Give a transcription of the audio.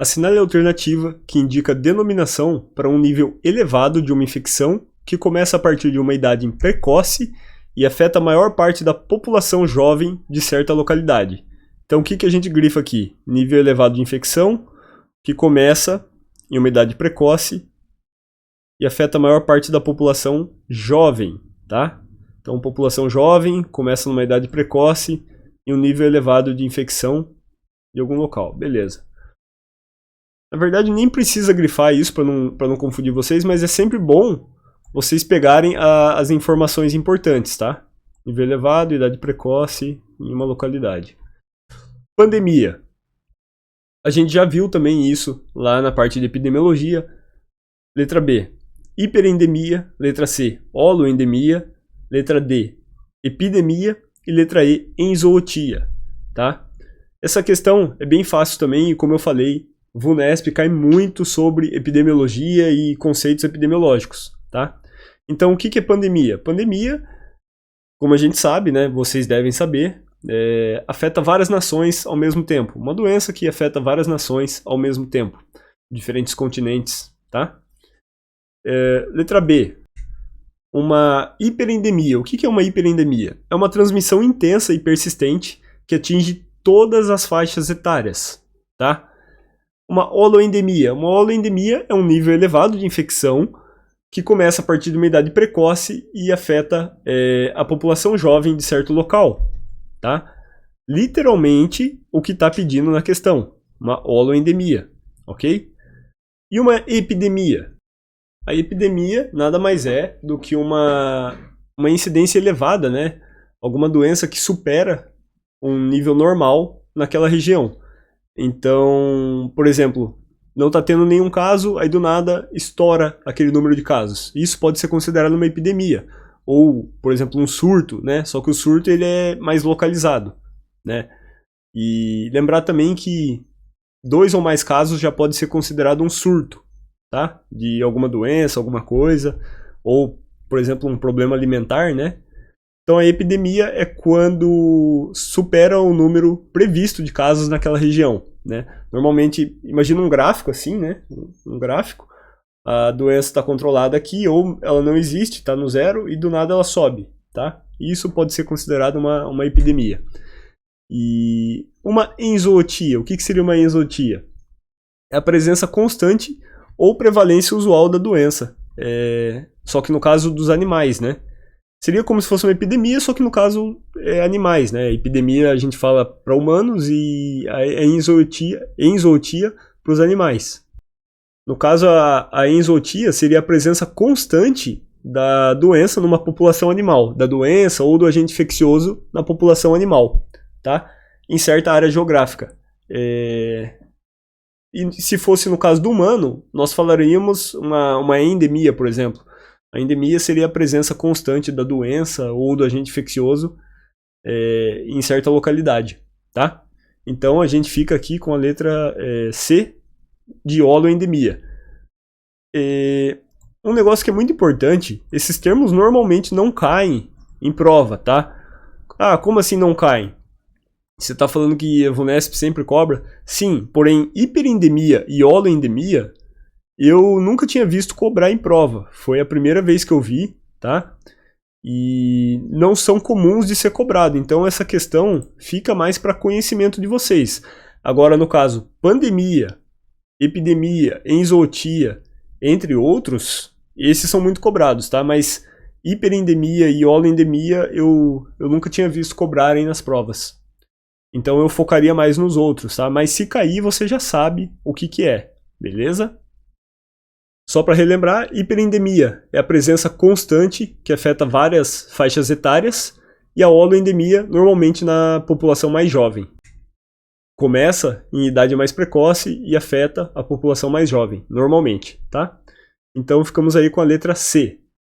Assinale a alternativa que indica denominação para um nível elevado de uma infecção que começa a partir de uma idade precoce e afeta a maior parte da população jovem de certa localidade. Então o que a gente grifa aqui? Nível elevado de infecção que começa em uma idade precoce e afeta a maior parte da população jovem, tá? Então população jovem começa numa idade precoce e um nível elevado de infecção de algum local, beleza. Na verdade nem precisa grifar isso para não confundir vocês, mas é sempre bom vocês pegarem as informações importantes, tá? Nível elevado, idade precoce em uma localidade. Pandemia. A gente já viu também isso lá na parte de epidemiologia. Letra B, hiperendemia. Letra C, holoendemia. Letra D, epidemia. E letra E, enzootia, tá? Essa questão é bem fácil também e, como eu falei, o VUNESP cai muito sobre epidemiologia e conceitos epidemiológicos, tá? Então, o que é pandemia? Pandemia, como a gente sabe, né, vocês devem saber, afeta várias nações ao mesmo tempo. Uma doença que afeta várias nações ao mesmo tempo, diferentes continentes, tá? Letra B, uma hiperendemia. O que é uma hiperendemia? É uma transmissão intensa e persistente que atinge todas as faixas etárias, tá? Uma holoendemia. Uma holoendemia é um nível elevado de infecção que começa a partir de uma idade precoce e afeta a população jovem de certo local, tá? Literalmente o que está pedindo na questão, uma holoendemia, ok? E uma epidemia? A epidemia nada mais é do que uma incidência elevada, né? Alguma doença que supera um nível normal naquela região. Então, por exemplo, não está tendo nenhum caso, aí do nada estoura aquele número de casos. Isso pode ser considerado uma epidemia. Ou, por exemplo, um surto, né? Só que o surto ele é mais localizado, né? E lembrar também que 2 ou mais casos já pode ser considerado um surto, tá? De alguma doença, alguma coisa. Ou, por exemplo, um problema alimentar, né? Então a epidemia é quando supera o número previsto de casos naquela região, né? Normalmente, imagina um gráfico assim, né? Um gráfico, a doença está controlada aqui ou ela não existe, está no zero e do nada ela sobe, tá? Isso pode ser considerado uma epidemia. E uma enzootia, o que seria uma enzootia? É a presença constante ou prevalência usual da doença, só que no caso dos animais, né? Seria como se fosse uma epidemia, só que no caso é animais, né? Epidemia a gente fala para humanos e a enzootia para os animais. No caso, a enzootia seria a presença constante da doença numa população animal, da doença ou do agente infeccioso na população animal, tá? Em certa área geográfica. E se fosse no caso do humano, nós falaríamos uma endemia, por exemplo. A endemia seria a presença constante da doença ou do agente infeccioso em certa localidade, tá? Então a gente fica aqui com a letra C de holoendemia. Um negócio que é muito importante, esses termos normalmente não caem em prova, tá? Ah, como assim não caem? Você está falando que a VUNESP sempre cobra? Sim, porém hiperendemia e holoendemia eu nunca tinha visto cobrar em prova. Foi a primeira vez que eu vi, tá? E não são comuns de ser cobrado. Então essa questão fica mais para conhecimento de vocês. Agora, no caso, pandemia, epidemia, enzootia, entre outros, esses são muito cobrados, tá? Mas hiperendemia e holoendemia eu nunca tinha visto cobrarem nas provas. Então eu focaria mais nos outros, tá? Mas se cair, você já sabe o que é, beleza? Só para relembrar, hiperendemia é a presença constante que afeta várias faixas etárias e a holoendemia normalmente na população mais jovem. Começa em idade mais precoce e afeta a população mais jovem, normalmente, tá? Então ficamos aí com a letra C.